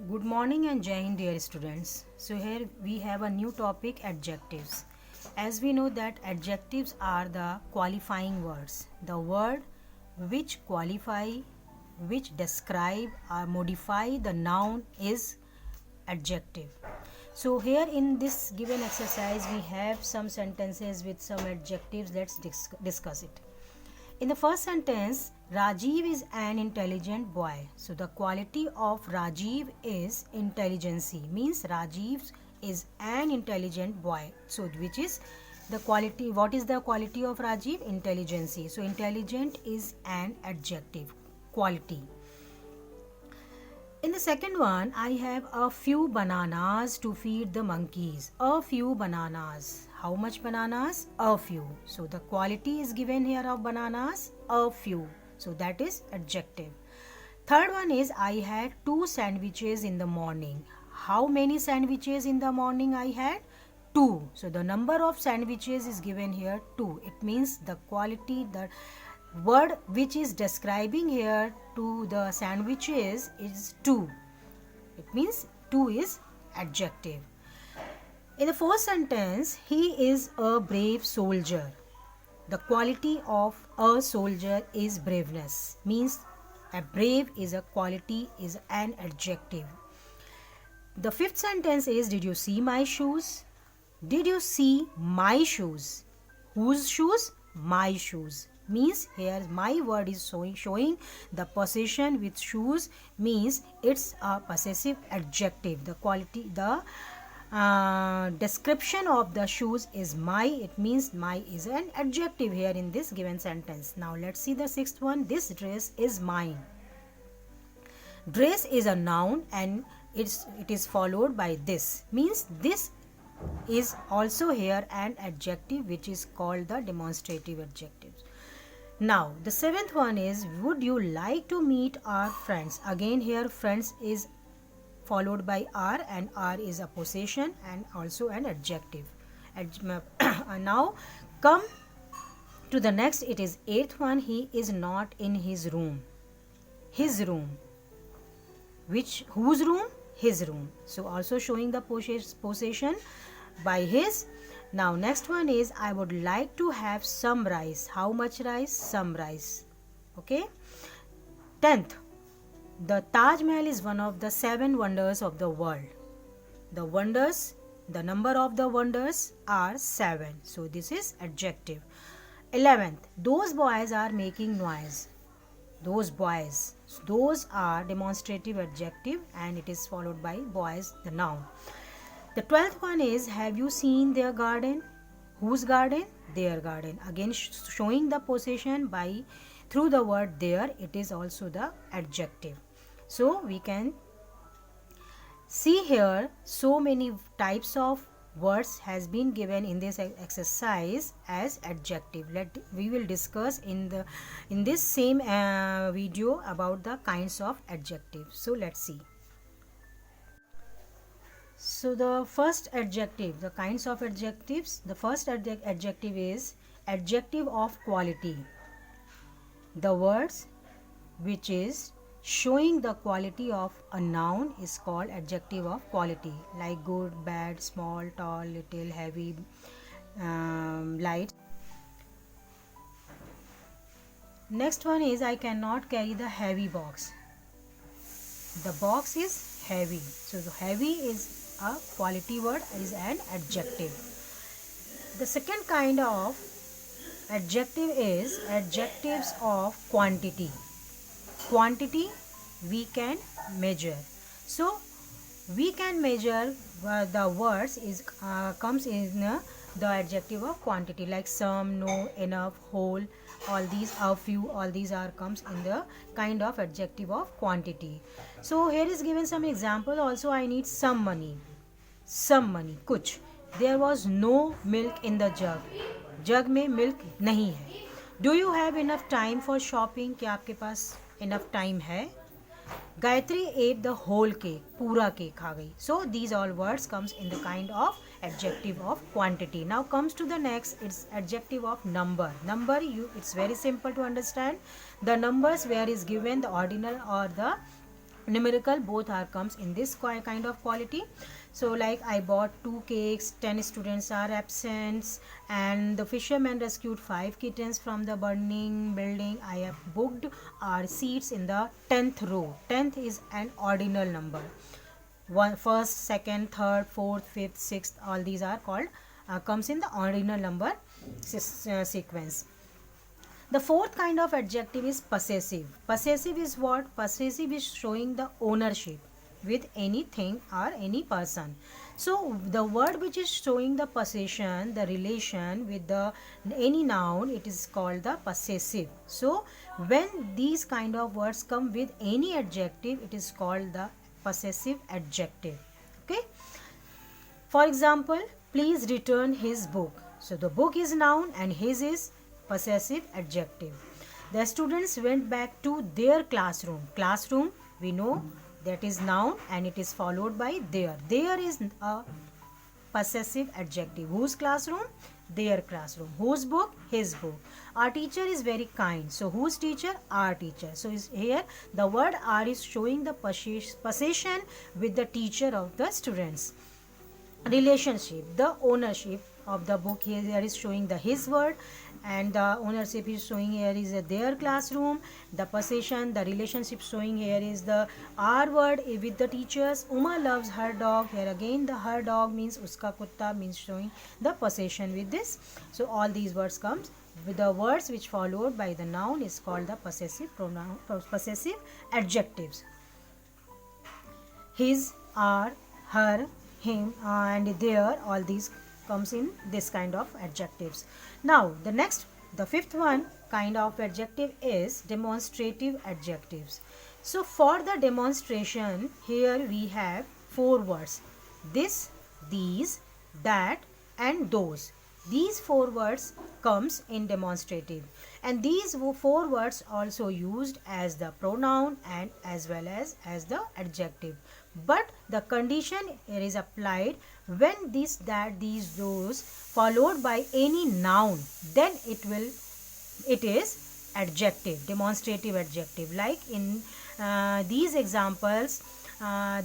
Good morning and Jai Hind, dear students. So here we have a new topic, adjectives. As we know that adjectives are the qualifying words, the word which qualify, which describe or modify the noun is adjective. So here in this given exercise we have some sentences with some adjectives. Let's discuss it. In the first sentence, Rajiv is an intelligent boy. So the quality of Rajiv is intelligency. Means Rajiv is an intelligent boy. So which is the quality? What is the quality of Rajiv? Intelligency. So intelligent is an adjective. Quality. In the second one, I have a few bananas to feed the monkeys. A few bananas. How much bananas? A few. So the quality is given here of bananas, a few. So that is adjective. Third one is I had 2 sandwiches in the morning. How many sandwiches in the morning I had? 2. So the number of sandwiches is given here 2. It means the quality, the word which is describing here to the sandwiches is 2. It means 2 is adjective. In the fourth sentence, he is a brave soldier. The quality of a soldier is braveness. Means a brave is a quality, is an adjective. The fifth sentence is, did you see my shoes? Did you see my shoes? Whose shoes? My shoes. Means here my word is showing the possession with shoes, means it's a possessive adjective. The quality, the description of the shoes is my. It means my is an adjective here in this given sentence. Now let's see the sixth one. This dress is mine. Dress is a noun and it is followed by this. Means this is also here an adjective which is called the demonstrative adjective. Now the seventh one is, would you like to meet our friends? Again here friends is followed by are, and are is a possession and also an adjective. Now come to the next. It is eighth one. He is not in his room. His room. Which, whose room? His room. So also showing the possession by his. Now next one is, I would like to have some rice. How much rice? Some rice. Okay. 10th. The Taj Mahal is one of the 7 wonders of the world. The wonders, the number of the wonders are 7. So this is adjective. 11th. Those boys are making noise. Those boys. Those are demonstrative adjective and it is followed by boys, the noun. The 12th one is, have you seen their garden? Whose garden? Their garden. Again showing the possession by through the word there. It is also the adjective. So we can see here so many types of words has been given in this exercise as adjective. We will discuss in this same video about the kinds of adjectives. So let's see. So the first adjective, the kinds of adjectives. The first adjective is adjective of quality. The words which is showing the quality of a noun is called adjective of quality, like good, bad, small, tall, little, heavy, light. Next one is, I cannot carry the heavy box. The box is heavy. So the heavy is a quality word, is an adjective. The second kind of adjective is adjectives of quantity. Quantity we can measure. So we can measure the words is comes in the adjective of quantity, like some, no, enough, whole. All these are few. All these are comes in the kind of adjective of quantity. So here is given some example. Also, I need some money. Some money. कुछ. There was no milk in the jug. जग में milk नहीं है. Do you have enough time for shopping? क्या आपके पास enough time है? Gayatri ate the whole cake. पूरा cake खा गई. So these all words comes in the kind of adjective of quantity. Now comes to the next. It's adjective of number. Number, it's very simple to understand. The numbers where is given the ordinal or the numerical, both are comes in this kind of quality. So like I bought 2 cakes, 10 students are absent, and the fisherman rescued 5 kittens from the burning building. I have booked our seats in the 10th row. 10th is an ordinal number. First, second, third, fourth, fifth, sixth, all these are called comes in the ordinal number sequence. The fourth kind of adjective is possessive. Possessive is what? Possessive is showing the ownership with anything or any person. So the word which is showing the possession, the relation with the any noun, it is called the possessive. So when these kind of words come with any adjective, it is called the possessive adjective. Okay. For example, please return his book. So the book is noun and his is possessive adjective. The students went back to their classroom. Classroom, we know that is noun and it is followed by their. Their is a possessive adjective. Whose classroom? Their classroom. Whose book? His book. Our teacher is very kind. So whose teacher? Our teacher. So here the word our is showing the possession with the teacher of the students. Relationship, the ownership of the book here is showing the his word, and the ownership is showing here is their classroom. The possession, the relationship showing here is the our word with the teachers. Uma loves her dog. Here again the her dog means uska kutta means showing the possession with this. So all these words comes with the words which followed by the noun is called the possessive pronoun, possessive adjectives. His, our, her, him, and their, all these comes in this kind of adjectives. Now the fifth one kind of adjective is demonstrative adjectives. So for the demonstration, here we have 4 words: this, these, that, and those. These 4 words comes in demonstrative, and these 4 words also used as the pronoun and as well as the adjective. But the condition here is applied when this, that, these, those followed by any noun, then it is adjective, demonstrative adjective. Like in these examples,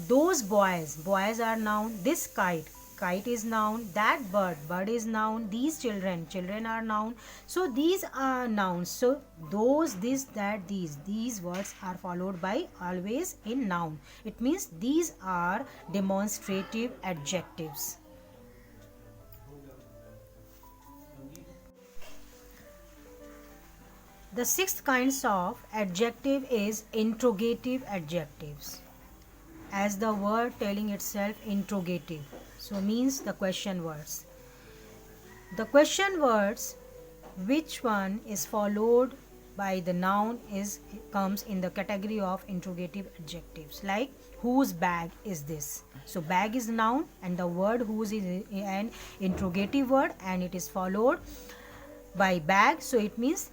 those boys are noun. This kite is noun. That bird is noun. These children are noun. So these are nouns. So those, this, that, these words are followed by always in noun. It means these are demonstrative adjectives. The sixth kinds of adjective is interrogative adjectives. As the word telling itself, interrogative. So means the question words. The question words, which one is followed by the noun comes in the category of interrogative adjectives. Like whose bag is this? So bag is noun and the word whose is an interrogative word and it is followed by bag. So it means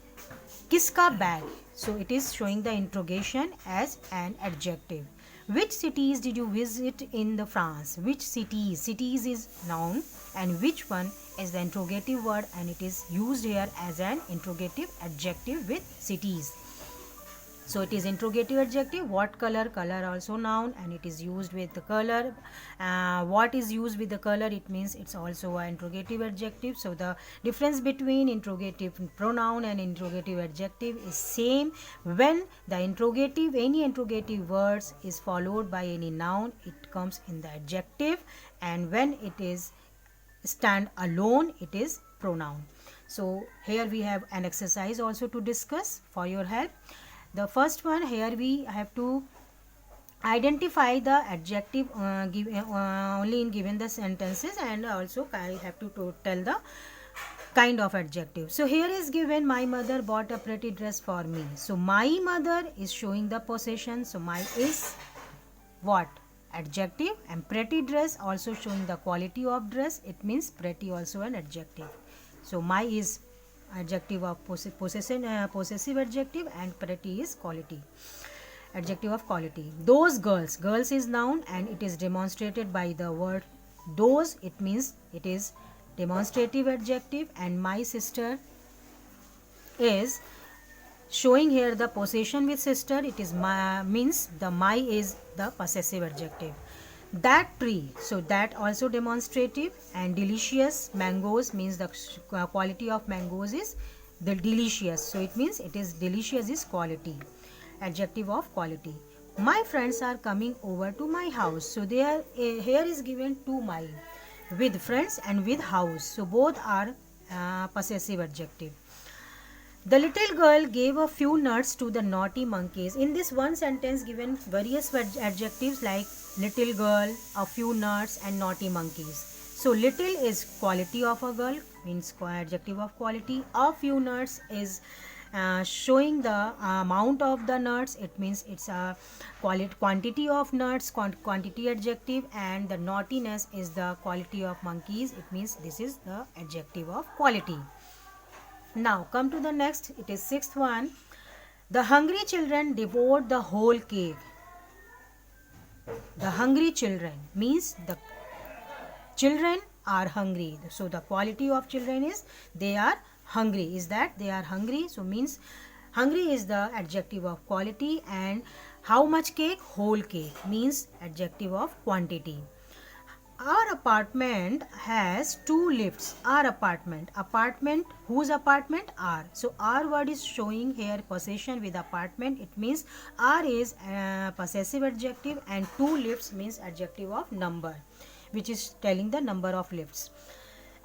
kiska bag. So it is showing the interrogation as an adjective. Which cities did you visit in the France? Which cities? Cities is noun and which one is the interrogative word and it is used here as an interrogative adjective with cities. So it is interrogative adjective. What color? Color also noun and it is used with the color. What is used with the color? It means it's also an interrogative adjective. So the difference between interrogative pronoun and interrogative adjective is same. When the interrogative, any interrogative words is followed by any noun, it comes in the adjective, and when it is stand alone, it is pronoun. So here we have an exercise also to discuss for your help. The first one, here we have to identify the adjective only in given the sentences, and also I have to tell the kind of adjective. So here is given, my mother bought a pretty dress for me. So my mother is showing the possession. So my is what? Adjective, and pretty dress also showing the quality of dress. It means pretty also an adjective. So my is adjective of possessive adjective, and pretty is quality, adjective of quality. Those girls is noun and it is demonstrated by the word those. It means it is demonstrative adjective. And my sister is showing here the possession with sister, it is my, means the my is the possessive adjective. That tree, so that also demonstrative. And delicious, mangoes, means the quality of mangoes is the delicious, so it means it is delicious is quality, adjective of quality. My friends are coming over to my house, so there here is given to my, with friends and with house, so both are possessive adjective. The little girl gave a few nuts to the naughty monkeys. In this one sentence given various adjectives like little girl, a few nuts and naughty monkeys. So little is quality of a girl, means adjective of quality. A few nuts is showing the amount of the nuts, it means it's a quantity of nuts, quantity adjective. And the naughtiness is the quality of monkeys, it means this is the adjective of quality. Now come to the next, it is sixth one. The hungry children devoured the whole cake. The hungry children means the children are hungry. So the quality of children is they are hungry, is that they are hungry. So means hungry is the adjective of quality. And how much cake? Whole cake, means adjective of quantity. Our apartment has 2 lifts. Our apartment, whose apartment? Our. So our word is showing here possession with apartment, it means our is possessive adjective, and 2 lifts means adjective of number, which is telling the number of lifts.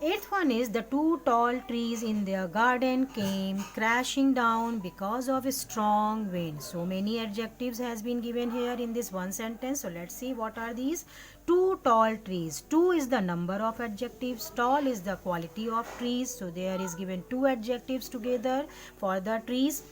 Eighth one is the 2 tall trees in their garden came crashing down because of a strong wind. So many adjectives has been given here in this one sentence. So let's see what are these. 2 tall trees. 2 is the number of adjectives. Tall is the quality of trees. So there is given 2 adjectives together for the trees.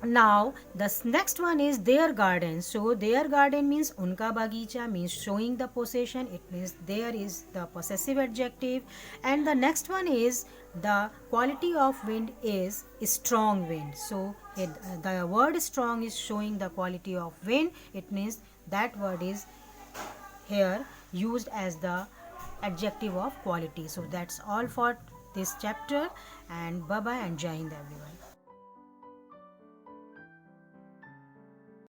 Now the next one is their garden. So their garden means unka bagicha, means showing the possession, it means there is the possessive adjective. And the next one is the quality of wind is strong wind. So the word strong is showing the quality of wind, it means that word is here used as the adjective of quality. So that's all for this chapter, and bye bye and Jai Hind everyone.